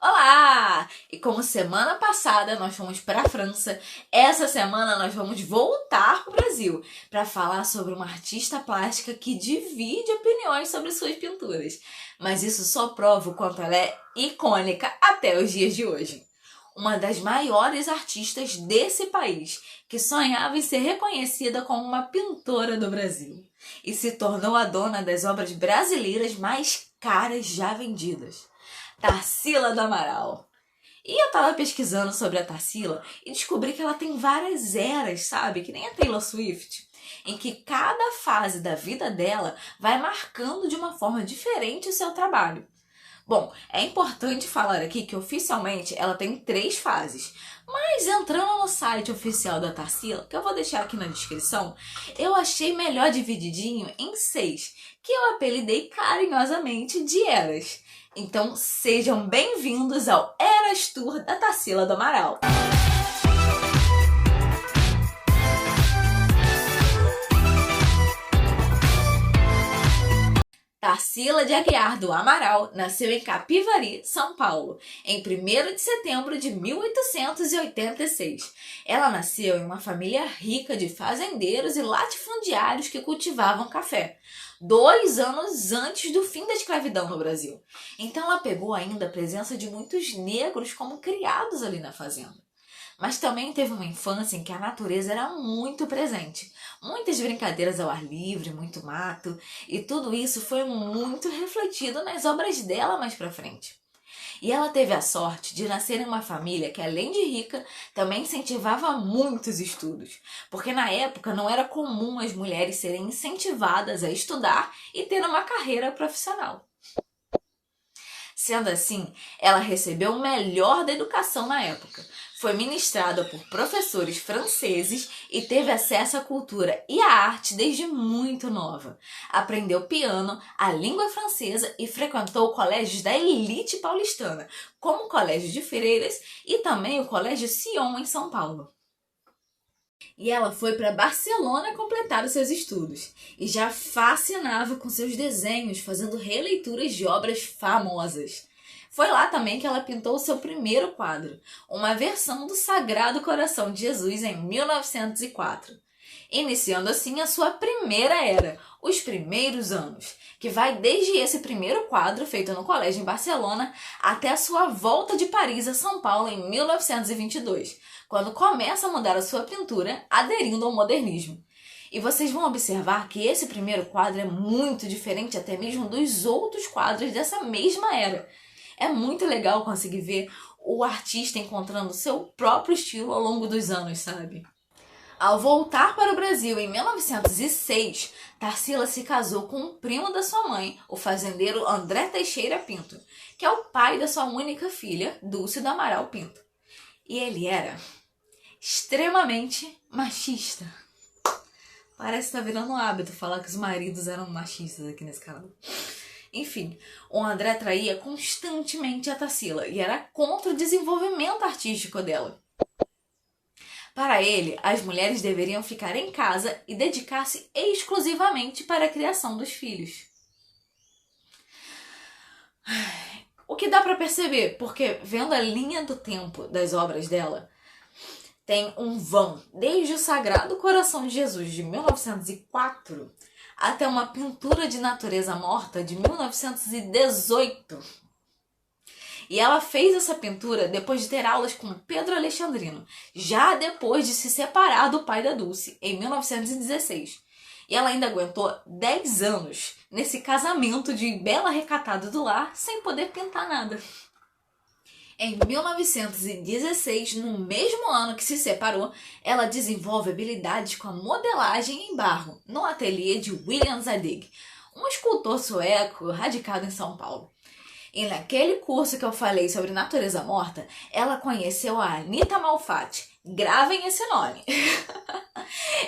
Olá! E como semana passada nós fomos para a França, essa semana nós vamos voltar para o Brasil para falar sobre uma artista plástica que divide opiniões sobre suas pinturas. Mas isso só prova o quanto ela é icônica até os dias de hoje. Uma das maiores artistas desse país, que sonhava em ser reconhecida como uma pintora do Brasil e se tornou a dona das obras brasileiras mais caras já vendidas. Tarsila do Amaral. E eu tava pesquisando sobre a Tarsila e descobri que ela tem várias eras, sabe? Que nem a Taylor Swift, em que cada fase da vida dela vai marcando de uma forma diferente o seu trabalho. Bom, é importante falar aqui que oficialmente ela tem 3 fases, mas entrando no site oficial da Tarsila, que eu vou deixar aqui na descrição, eu achei melhor divididinho em 6, que eu apelidei carinhosamente de eras. Então sejam bem-vindos ao Eras Tour da Tarsila do Amaral. Tarsila de Aguiar do Amaral nasceu em Capivari, São Paulo, em 1º de setembro de 1886. Ela nasceu em uma família rica de fazendeiros e latifundiários que cultivavam café, 2 anos antes do fim da escravidão no Brasil. Então ela pegou ainda a presença de muitos negros como criados ali na fazenda. Mas também teve uma infância em que a natureza era muito presente. Muitas brincadeiras ao ar livre, muito mato, e tudo isso foi muito refletido nas obras dela mais pra frente. E ela teve a sorte de nascer em uma família que, além de rica, também incentivava muitos estudos, porque na época não era comum as mulheres serem incentivadas a estudar e ter uma carreira profissional. Sendo assim, ela recebeu o melhor da educação na época. Foi ministrada por professores franceses e teve acesso à cultura e à arte desde muito nova. Aprendeu piano, a língua francesa e frequentou colégios da elite paulistana, como o Colégio de Freiras e também o Colégio Sion em São Paulo. E ela foi para Barcelona completar os seus estudos e já fascinava com seus desenhos, fazendo releituras de obras famosas. Foi lá também que ela pintou o seu primeiro quadro, uma versão do Sagrado Coração de Jesus em 1904, iniciando assim a sua primeira era, os primeiros anos, que vai desde esse primeiro quadro feito no colégio em Barcelona até a sua volta de Paris a São Paulo em 1922, quando começa a mudar a sua pintura, aderindo ao modernismo. E vocês vão observar que esse primeiro quadro é muito diferente até mesmo dos outros quadros dessa mesma era. É muito legal conseguir ver o artista encontrando seu próprio estilo ao longo dos anos, sabe? Ao voltar para o Brasil em 1906, Tarsila se casou com um primo da sua mãe, o fazendeiro André Teixeira Pinto, que é o pai da sua única filha, Dulce do Amaral Pinto. E ele era extremamente machista. Parece que tá virando um hábito falar que os maridos eram machistas aqui nesse canal. Enfim, o André traía constantemente a Tarsila e era contra o desenvolvimento artístico dela. Para ele, as mulheres deveriam ficar em casa e dedicar-se exclusivamente para a criação dos filhos. O que dá para perceber, porque vendo a linha do tempo das obras dela, tem um vão desde o Sagrado Coração de Jesus de 1904 até uma pintura de natureza morta de 1918. E ela fez essa pintura depois de ter aulas com Pedro Alexandrino, já depois de se separar do pai da Dulce, em 1916. E ela ainda aguentou 10 anos nesse casamento de bela recatada do lar sem poder pintar nada. Em 1916, no mesmo ano que se separou, ela desenvolve habilidades com a modelagem em barro no ateliê de William Zadig, um escultor sueco radicado em São Paulo. E naquele curso que eu falei sobre natureza morta, ela conheceu a Anita Malfatti. Gravem esse nome.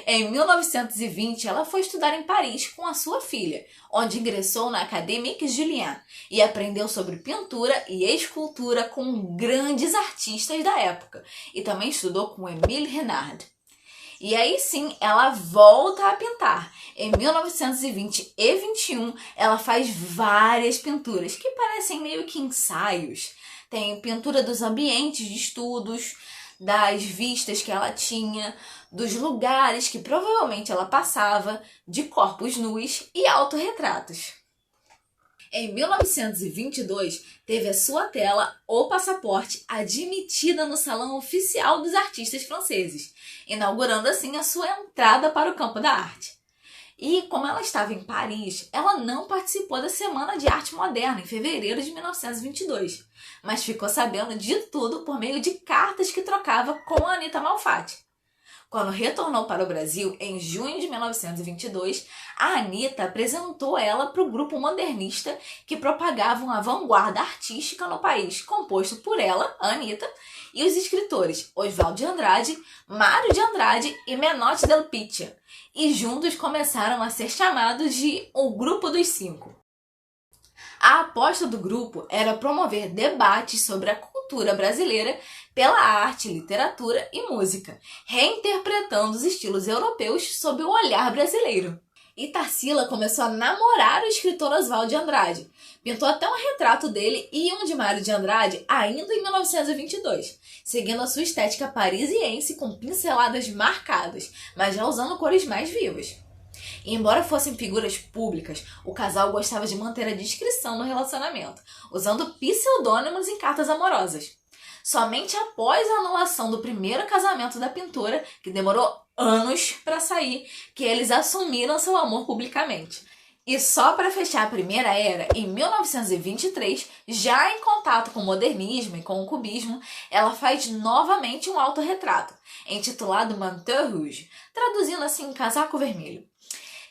Em 1920, ela foi estudar em Paris com a sua filha, onde ingressou na Académie Julian e aprendeu sobre pintura e escultura com grandes artistas da época. E também estudou com Émile Renard. E aí sim, ela volta a pintar. Em 1920 e 21, ela faz várias pinturas que parecem meio que ensaios. Tem pintura dos ambientes de estudos, das vistas que ela tinha, dos lugares que provavelmente ela passava, de corpos nus e autorretratos. Em 1922, teve a sua tela, O Passaporte, admitida no Salão Oficial dos Artistas Franceses, inaugurando assim a sua entrada para o campo da arte. E como ela estava em Paris, ela não participou da Semana de Arte Moderna em fevereiro de 1922, mas ficou sabendo de tudo por meio de cartas que trocava com a Anita Malfatti. Quando retornou para o Brasil, em junho de 1922, a Anita apresentou ela para o grupo modernista que propagava uma vanguarda artística no país, composto por ela, a Anita, e os escritores Oswald de Andrade, Mário de Andrade e Menotti del Pitta, e juntos começaram a ser chamados de o Grupo dos Cinco. A aposta do grupo era promover debates sobre a cultura brasileira pela arte, literatura e música, reinterpretando os estilos europeus sob o olhar brasileiro. E Tarsila começou a namorar o escritor Oswald de Andrade. Pintou até um retrato dele e um de Mário de Andrade ainda em 1922, seguindo a sua estética parisiense com pinceladas marcadas, mas já usando cores mais vivas. E embora fossem figuras públicas, o casal gostava de manter a discrição no relacionamento, usando pseudônimos em cartas amorosas. Somente após a anulação do primeiro casamento da pintora, que demorou anos para sair, que eles assumiram seu amor publicamente. E só para fechar a primeira era, em 1923, já em contato com o modernismo e com o cubismo, ela faz novamente um autorretrato, intitulado Manteau Rouge, traduzindo assim casaco vermelho,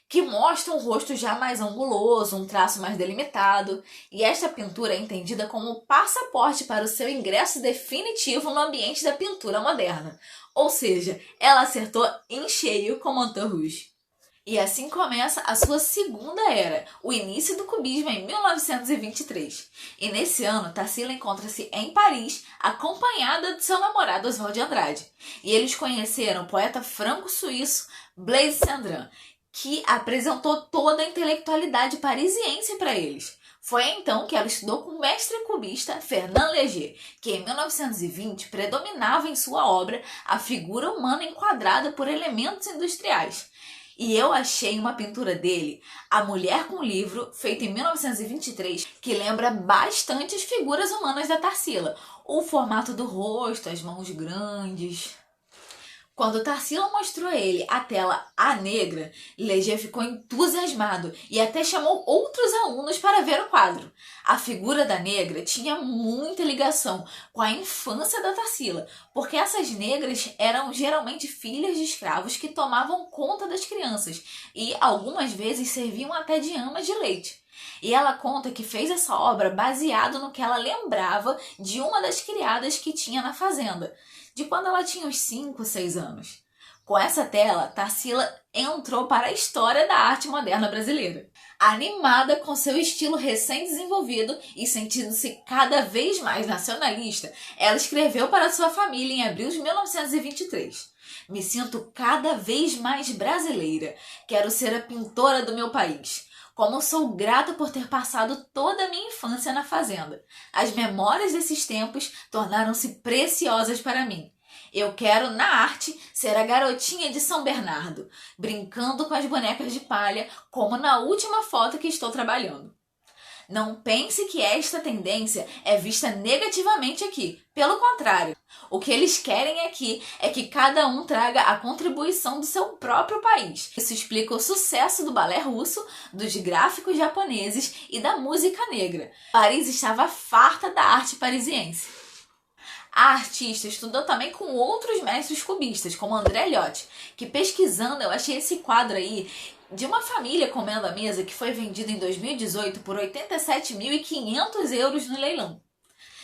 que mostra um rosto já mais anguloso, um traço mais delimitado, e esta pintura é entendida como o passaporte para o seu ingresso definitivo no ambiente da pintura moderna. Ou seja, ela acertou em cheio com Manteau Rouge. E assim começa a sua segunda era, o início do cubismo em 1923. E nesse ano, Tarsila encontra-se em Paris, acompanhada de seu namorado Oswald de Andrade. E eles conheceram o poeta franco-suíço Blaise Cendrain, que apresentou toda a intelectualidade parisiense para eles. Foi então que ela estudou com o mestre cubista Fernand Léger, que em 1920 predominava em sua obra a figura humana enquadrada por elementos industriais. E eu achei uma pintura dele, A Mulher com Livro, feita em 1923, que lembra bastante as figuras humanas da Tarsila. O formato do rosto, as mãos grandes. Quando Tarsila mostrou a ele a tela A Negra, Léger ficou entusiasmado e até chamou outros alunos para ver o quadro. A figura da negra tinha muita ligação com a infância da Tarsila, porque essas negras eram geralmente filhas de escravos que tomavam conta das crianças e algumas vezes serviam até de amas de leite. E ela conta que fez essa obra baseado no que ela lembrava de uma das criadas que tinha na fazenda, de quando ela tinha uns 5, 6 anos. Com essa tela, Tarsila entrou para a história da arte moderna brasileira. Animada com seu estilo recém-desenvolvido e sentindo-se cada vez mais nacionalista, ela escreveu para sua família em abril de 1923. Me sinto cada vez mais brasileira. Quero ser a pintora do meu país. Como sou grata por ter passado toda a minha infância na fazenda. As memórias desses tempos tornaram-se preciosas para mim. Eu quero, na arte, ser a garotinha de São Bernardo, brincando com as bonecas de palha, como na última foto que estou trabalhando. Não pense que esta tendência é vista negativamente aqui. Pelo contrário, o que eles querem aqui é que cada um traga a contribuição do seu próprio país. Isso explica o sucesso do balé russo, dos gráficos japoneses e da música negra. Paris estava farta da arte parisiense. A artista estudou também com outros mestres cubistas, como André Lhote, que pesquisando eu achei esse quadro aí de uma família comendo à mesa que foi vendido em 2018 por 87.500 euros no leilão.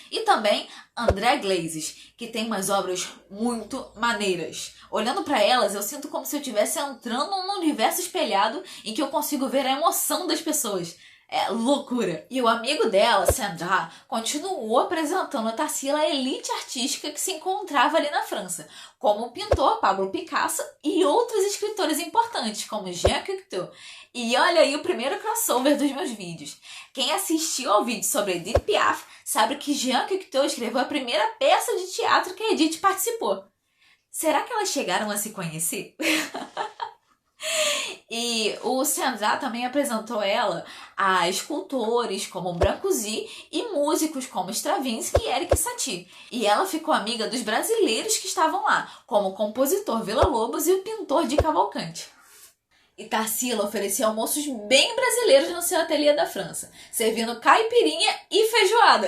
E também André Glazes, que tem umas obras muito maneiras. Olhando para elas, eu sinto como se eu estivesse entrando num universo espelhado em que eu consigo ver a emoção das pessoas. É loucura. E o amigo dela, Sandra, continuou apresentando a Tarsila à elite artística que se encontrava ali na França, como o pintor Pablo Picasso e outros escritores importantes, como Jean Cocteau. E olha aí o primeiro crossover dos meus vídeos. Quem assistiu ao vídeo sobre Edith Piaf sabe que Jean Cocteau escreveu a primeira peça de teatro que a Edith participou. Será que elas chegaram a se conhecer? E o Sandra também apresentou ela a escultores como Brancusi e músicos como Stravinsky e Erik Satie. E ela ficou amiga dos brasileiros que estavam lá, como o compositor Villa-Lobos e o pintor Di Cavalcanti. E Tarsila oferecia almoços bem brasileiros no seu ateliê da França, servindo caipirinha e feijoada.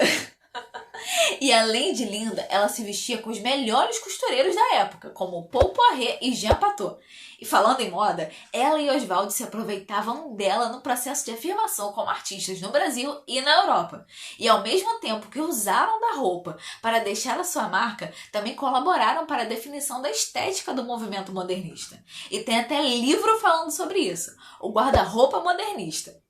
E além de linda, ela se vestia com os melhores costureiros da época, como Paul Poiret e Jean Patou. E falando em moda, ela e Oswald se aproveitavam dela no processo de afirmação como artistas no Brasil e na Europa. E ao mesmo tempo que usaram da roupa para deixar a sua marca, também colaboraram para a definição da estética do movimento modernista. E tem até livro falando sobre isso, o Guarda-Roupa Modernista.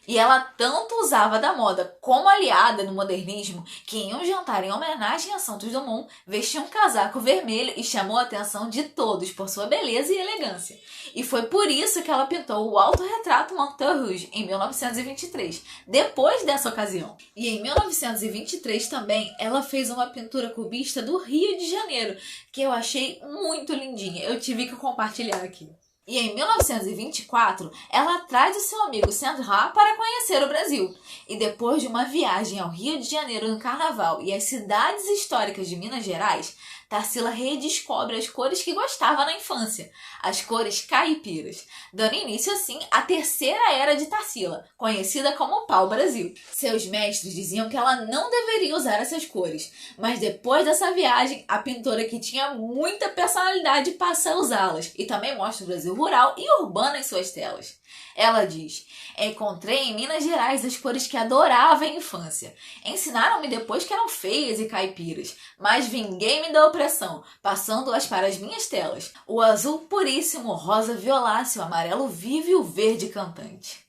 E ela tanto usava da moda como aliada no modernismo que em um jantar em homenagem a Santos Dumont vestiu um casaco vermelho e chamou a atenção de todos por sua beleza e elegância. E foi por isso que ela pintou o autorretrato Monteux Rouge em 1923, depois dessa ocasião. E em 1923 também ela fez uma pintura cubista do Rio de Janeiro, que eu achei muito lindinha. Eu tive que compartilhar aqui. E em 1924, ela traz o seu amigo Sandra para conhecer o Brasil. E depois de uma viagem ao Rio de Janeiro no Carnaval e às cidades históricas de Minas Gerais, Tarsila redescobre as cores que gostava na infância, as cores caipiras, dando início assim à terceira era de Tarsila, conhecida como Pau-Brasil. Seus mestres diziam que ela não deveria usar essas cores, mas depois dessa viagem, a pintora que tinha muita personalidade passa a usá-las e também mostra o Brasil rural e urbano em suas telas. Ela diz: encontrei em Minas Gerais as cores que adorava em infância. Ensinaram-me depois que eram feias e caipiras, mas vinguei-me da opressão, passando-as para as minhas telas. O azul puríssimo, o rosa violáceo, o amarelo vivo e o verde cantante.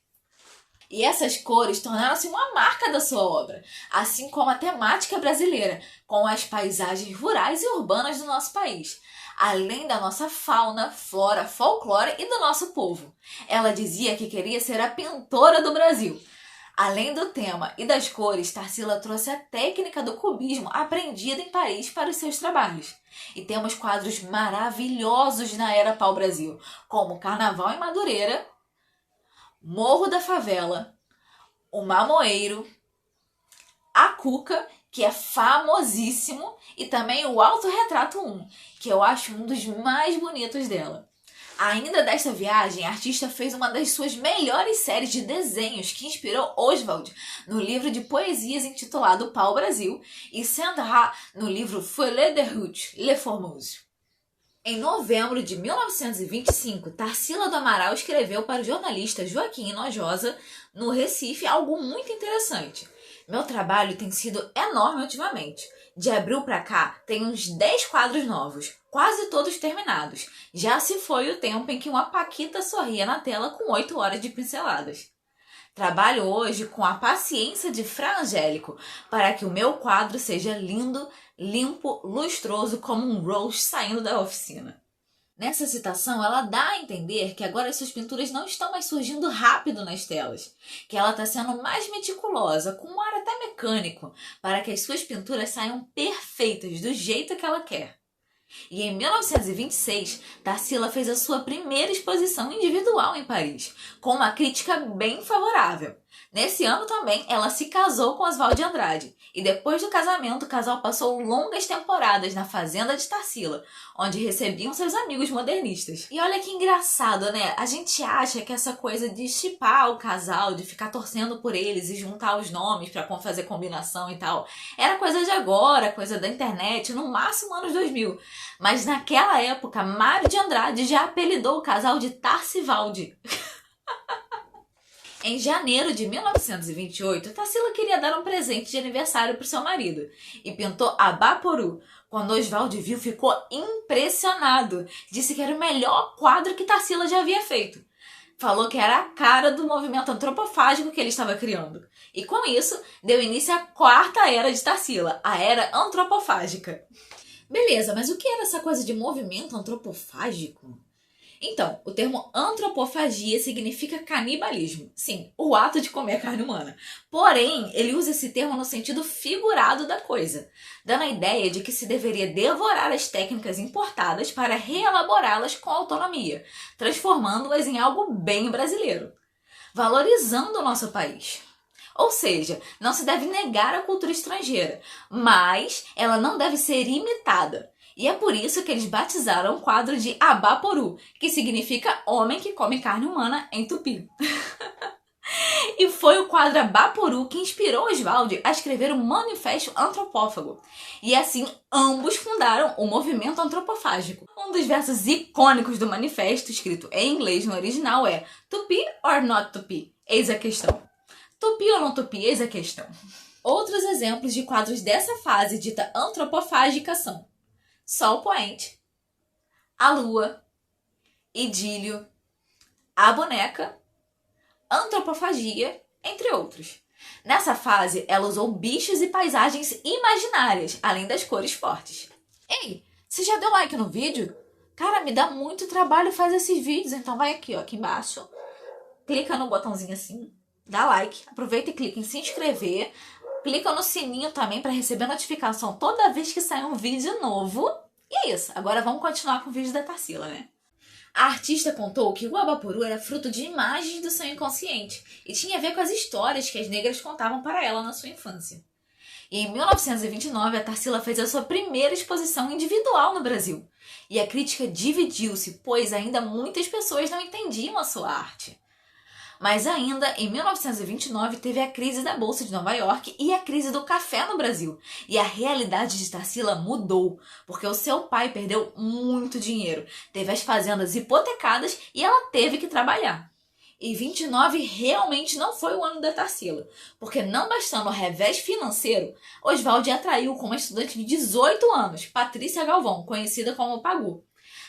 E essas cores tornaram-se uma marca da sua obra, assim como a temática brasileira, com as paisagens rurais e urbanas do nosso país, além da nossa fauna, flora, folclore e do nosso povo. Ela dizia que queria ser a pintora do Brasil. Além do tema e das cores, Tarsila trouxe a técnica do cubismo aprendida em Paris para os seus trabalhos. E temos quadros maravilhosos na era Pau-Brasil, como Carnaval em Madureira, Morro da Favela, o Mamoeiro, a Cuca, que é famosíssimo, e também o Autorretrato 1, que eu acho um dos mais bonitos dela. Ainda desta viagem, a artista fez uma das suas melhores séries de desenhos que inspirou Oswald no livro de poesias intitulado Pau-Brasil e Sandra no livro Feuilles de Route, Le Formose. Em novembro de 1925, Tarsila do Amaral escreveu para o jornalista Joaquim Nojosa, no Recife, algo muito interessante. Meu trabalho tem sido enorme ultimamente. De abril para cá, tem uns 10 quadros novos, quase todos terminados. Já se foi o tempo em que uma paquita sorria na tela com 8 horas de pinceladas. Trabalho hoje com a paciência de Fra Angélico para que o meu quadro seja lindo, limpo, lustroso como um Rose saindo da oficina. Nessa citação, ela dá a entender que agora as suas pinturas não estão mais surgindo rápido nas telas, que ela está sendo mais meticulosa, com um ar até mecânico, para que as suas pinturas saiam perfeitas do jeito que ela quer. E em 1926, Tarsila fez a sua primeira exposição individual em Paris, com uma crítica bem favorável. Nesse ano também, ela se casou com Oswald de Andrade, e depois do casamento, o casal passou longas temporadas na fazenda de Tarsila, onde recebiam seus amigos modernistas. E olha que engraçado, né? A gente acha que essa coisa de shippar o casal, de ficar torcendo por eles e juntar os nomes pra fazer combinação e tal, era coisa de agora, coisa da internet, no máximo anos 2000. Mas naquela época, Mário de Andrade já apelidou o casal de Tarcivaldi. Em janeiro de 1928, Tarsila queria dar um presente de aniversário para o seu marido e pintou Abaporu. Quando Oswald viu, ficou impressionado. Disse que era o melhor quadro que Tarsila já havia feito. falou que era a cara do movimento antropofágico que ele estava criando. E com isso, deu início à quarta era de Tarsila, a era antropofágica. Beleza, mas o que era essa coisa de movimento antropofágico? Então, o termo antropofagia significa canibalismo. Sim, o ato de comer carne humana. Porém, ele usa esse termo no sentido figurado da coisa, dando a ideia de que se deveria devorar as técnicas importadas para reelaborá-las com autonomia, transformando-as em algo bem brasileiro, valorizando o nosso país. Ou seja, não se deve negar a cultura estrangeira, mas ela não deve ser imitada. E é por isso que eles batizaram o quadro de Abaporu, que significa homem que come carne humana em tupi. E foi o quadro Abaporu que inspirou Oswald a escrever o Manifesto Antropófago. E assim, ambos fundaram o movimento antropofágico. Um dos versos icônicos do manifesto, escrito em inglês no original, é Tupi or not Tupi? Eis a questão. Tupi ou não tupi? Eis a questão. Outros exemplos de quadros dessa fase dita antropofágica são Sol Poente, A Lua, Idílio, A Boneca, Antropofagia, entre outros. Nessa fase, ela usou bichos e paisagens imaginárias, além das cores fortes. Ei, você já deu like no vídeo? Cara, me dá muito trabalho fazer esses vídeos, então vai aqui, ó, aqui embaixo. Clica no botãozinho assim, dá like, aproveita e clica em se inscrever. Clica no sininho também para receber notificação toda vez que sair um vídeo novo. E é isso, agora vamos continuar com o vídeo da Tarsila, né? A artista contou que o Abaporu era fruto de imagens do seu inconsciente e tinha a ver com as histórias que as negras contavam para ela na sua infância. E em 1929, a Tarsila fez a sua primeira exposição individual no Brasil. E a crítica dividiu-se, pois ainda muitas pessoas não entendiam a sua arte. Mas ainda, em 1929, teve a crise da Bolsa de Nova York e a crise do café no Brasil. E a realidade de Tarsila mudou, porque o seu pai perdeu muito dinheiro, teve as fazendas hipotecadas e ela teve que trabalhar. E 29 realmente não foi o ano da Tarsila, porque não bastando o revés financeiro, Oswald atraiu com uma estudante de 18 anos, Patrícia Galvão, conhecida como Pagu.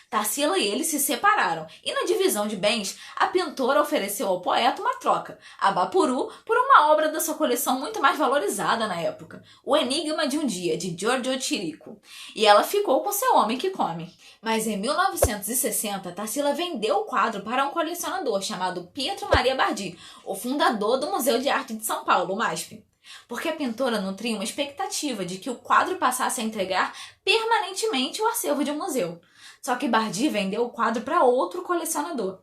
Tarsila e ele se separaram, e na divisão de bens, a pintora ofereceu ao poeta uma troca, Abaporu, por uma obra da sua coleção muito mais valorizada na época, O Enigma de um Dia, de Giorgio Chirico, e ela ficou com seu homem que come. Mas em 1960, Tarsila vendeu o quadro para um colecionador chamado Pietro Maria Bardi, o fundador do Museu de Arte de São Paulo, o MASP. Porque a pintora nutria uma expectativa de que o quadro passasse a entregar permanentemente o acervo de um museu. Só que Bardi vendeu o quadro para outro colecionador.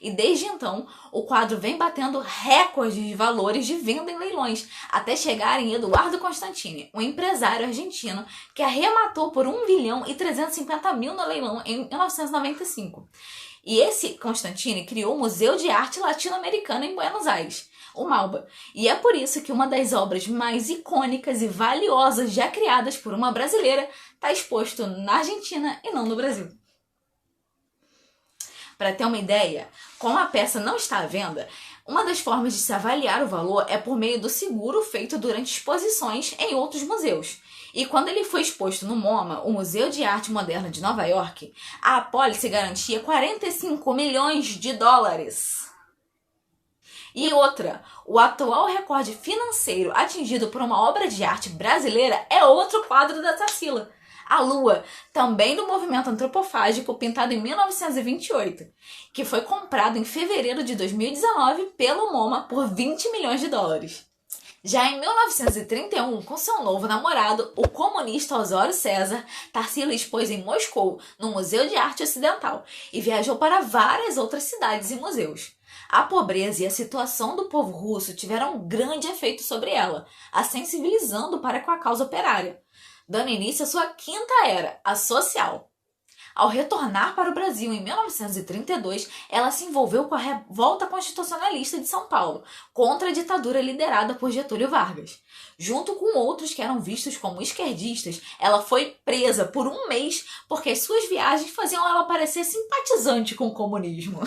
E desde então, o quadro vem batendo recordes de valores de venda em leilões, até chegar em Eduardo Constantini, um empresário argentino que arrematou por 1.350.000 no leilão em 1995. E esse Constantini criou o Museu de Arte Latino-Americana em Buenos Aires, o MALBA. E é por isso que uma das obras mais icônicas e valiosas já criadas por uma brasileira está exposto na Argentina e não no Brasil. Para ter uma ideia, como a peça não está à venda, uma das formas de se avaliar o valor é por meio do seguro feito durante exposições em outros museus. E quando ele foi exposto no MoMA, o Museu de Arte Moderna de Nova York, a apólice garantia 45 milhões de dólares. E outra, o atual recorde financeiro atingido por uma obra de arte brasileira é outro quadro da Tarsila, A Lua, também do movimento antropofágico, pintado em 1928, que foi comprado em fevereiro de 2019 pelo MoMA por 20 milhões de dólares. Já em 1931, com seu novo namorado, o comunista Osório César, Tarsila expôs em Moscou, no Museu de Arte Ocidental, e viajou para várias outras cidades e museus. A pobreza e a situação do povo russo tiveram um grande efeito sobre ela, a sensibilizando para com a causa operária, dando início à sua quinta era, a social. Ao retornar para o Brasil em 1932, ela se envolveu com a Revolta Constitucionalista de São Paulo, contra a ditadura liderada por Getúlio Vargas. Junto com outros que eram vistos como esquerdistas, ela foi presa por 1 mês porque as suas viagens faziam ela parecer simpatizante com o comunismo.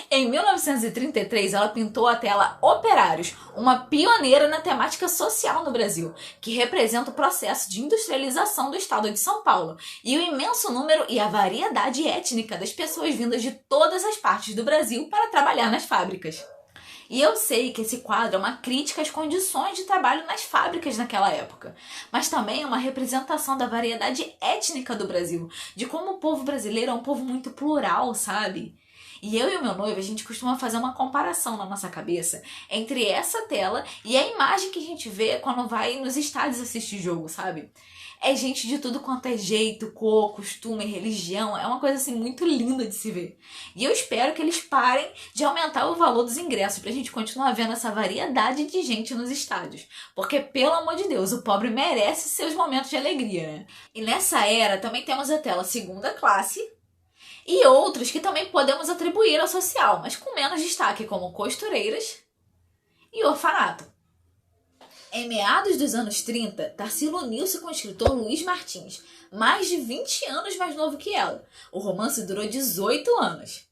Em 1933, ela pintou a tela Operários, uma pioneira na temática social no Brasil, que representa o processo de industrialização do estado de São Paulo e o imenso número e a variedade étnica das pessoas vindas de todas as partes do Brasil para trabalhar nas fábricas. E eu sei que esse quadro é uma crítica às condições de trabalho nas fábricas naquela época, mas também é uma representação da variedade étnica do Brasil, de como o povo brasileiro é um povo muito plural, sabe? E eu e o meu noivo, a gente costuma fazer uma comparação na nossa cabeça entre essa tela e a imagem que a gente vê quando vai nos estádios assistir jogo, sabe? É gente de tudo quanto é jeito, cor, costume, religião. É uma coisa assim muito linda de se ver. E eu espero que eles parem de aumentar o valor dos ingressos pra gente continuar vendo essa variedade de gente nos estádios. Porque, pelo amor de Deus, o pobre merece seus momentos de alegria, né? E nessa era também temos a tela segunda classe e outros que também podemos atribuir ao social, mas com menos destaque, como costureiras e orfanato. Em meados dos anos 30, Tarsila uniu-se com o escritor Luiz Martins, mais de 20 anos mais novo que ela. O romance durou 18 anos.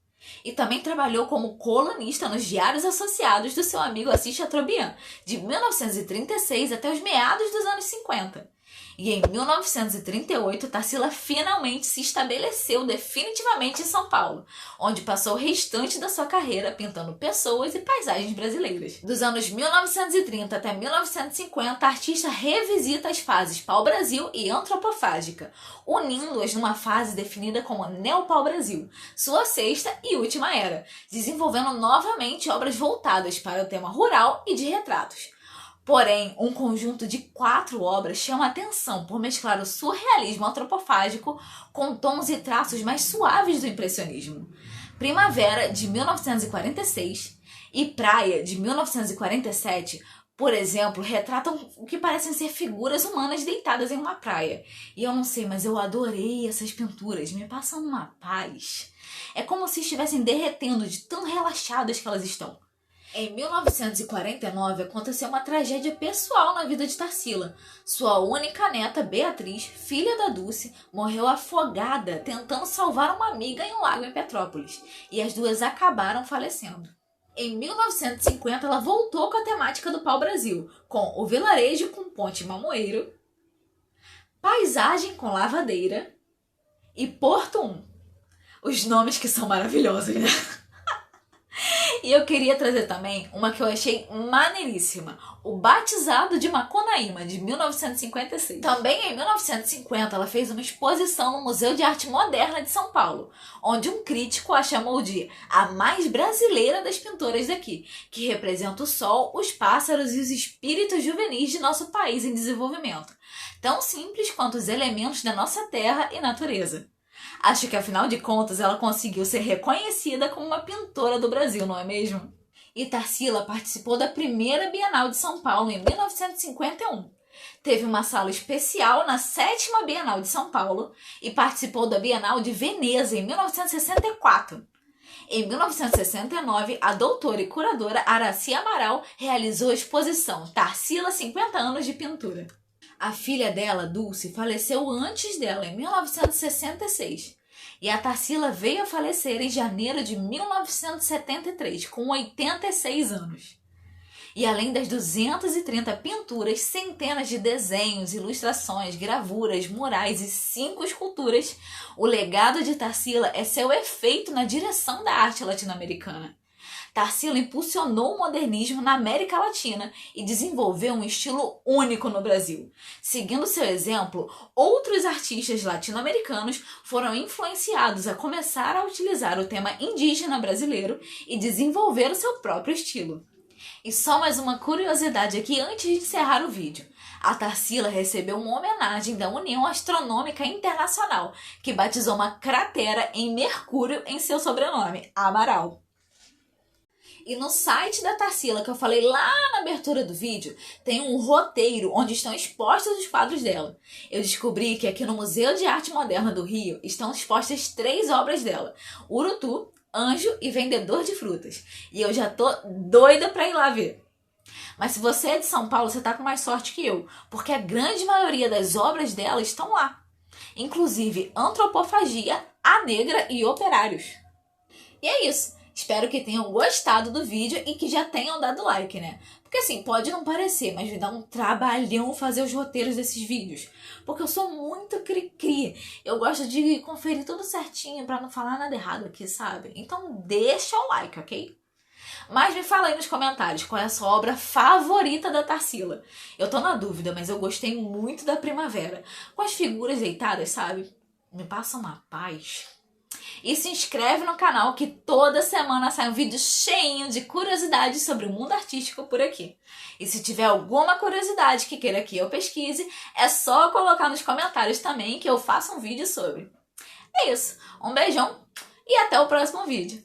E também trabalhou como colunista nos Diários Associados do seu amigo Assis Chateaubriand, de 1936 até os meados dos anos 50. E em 1938, Tarsila finalmente se estabeleceu definitivamente em São Paulo, onde passou o restante da sua carreira pintando pessoas e paisagens brasileiras. Dos anos 1930 até 1950, a artista revisita as fases pau-brasil e antropofágica, unindo-as numa fase definida como neopau-brasil, sua sexta e última era, desenvolvendo novamente obras voltadas para o tema rural e de retratos. Porém, um conjunto de 4 obras chama a atenção por mesclar o surrealismo antropofágico com tons e traços mais suaves do impressionismo. Primavera, de 1946, e Praia, de 1947, por exemplo, retratam o que parecem ser figuras humanas deitadas em uma praia. E eu não sei, mas eu adorei essas pinturas, me passam uma paz. É como se estivessem derretendo de tão relaxadas que elas estão. Em 1949, aconteceu uma tragédia pessoal na vida de Tarsila. Sua única neta, Beatriz, filha da Dulce, morreu afogada tentando salvar uma amiga em um lago em Petrópolis, e as duas acabaram falecendo. Em 1950, ela voltou com a temática do pau-brasil, com O Vilarejo com Ponte Mamoeiro, Paisagem com Lavadeira e Porto 1. Os nomes que são maravilhosos, né? E eu queria trazer também uma que eu achei maneiríssima, O Batizado de Macunaíma, de 1956. Também em 1950, ela fez uma exposição no Museu de Arte Moderna de São Paulo, onde um crítico a chamou de a mais brasileira das pintoras daqui, que representa o sol, os pássaros e os espíritos juvenis de nosso país em desenvolvimento, tão simples quanto os elementos da nossa terra e natureza. Acho que, afinal de contas, ela conseguiu ser reconhecida como uma pintora do Brasil, não é mesmo? E Tarsila participou da primeira Bienal de São Paulo em 1951. Teve uma sala especial na 7ª Bienal de São Paulo e participou da Bienal de Veneza em 1964. Em 1969, a doutora e curadora Araci Amaral realizou a exposição Tarsila 50 anos de pintura. A filha dela, Dulce, faleceu antes dela, em 1966. E a Tarsila veio a falecer em janeiro de 1973, com 86 anos. E além das 230 pinturas, centenas de desenhos, ilustrações, gravuras, murais e 5 esculturas, o legado de Tarsila é seu efeito na direção da arte latino-americana. Tarsila impulsionou o modernismo na América Latina e desenvolveu um estilo único no Brasil. Seguindo seu exemplo, outros artistas latino-americanos foram influenciados a começar a utilizar o tema indígena brasileiro e desenvolver o seu próprio estilo. E só mais uma curiosidade aqui antes de encerrar o vídeo. A Tarsila recebeu uma homenagem da União Astronômica Internacional, que batizou uma cratera em Mercúrio em seu sobrenome, Amaral. E no site da Tarsila, que eu falei lá na abertura do vídeo, tem um roteiro onde estão expostos os quadros dela. Eu descobri que aqui no Museu de Arte Moderna do Rio estão expostas 3 obras dela: Urutu, Anjo e Vendedor de Frutas. E eu já tô doida pra ir lá ver. Mas se você é de São Paulo, você tá com mais sorte que eu, porque a grande maioria das obras dela estão lá. Inclusive Antropofagia, A Negra e Operários. E é isso. Espero que tenham gostado do vídeo e que já tenham dado like, né? Porque assim, pode não parecer, mas me dá um trabalhão fazer os roteiros desses vídeos. Porque eu sou muito cri-cri. Eu gosto de conferir tudo certinho pra não falar nada errado aqui, sabe? Então deixa o like, ok? Mas me fala aí nos comentários qual é a sua obra favorita da Tarsila. Eu tô na dúvida, mas eu gostei muito da Primavera. Com as figuras deitadas, sabe? Me passa uma paz. E se inscreve no canal que toda semana sai um vídeo cheinho de curiosidades sobre o mundo artístico por aqui. E se tiver alguma curiosidade que queira que eu pesquise, é só colocar nos comentários também que eu faça um vídeo sobre. É isso, um beijão e até o próximo vídeo.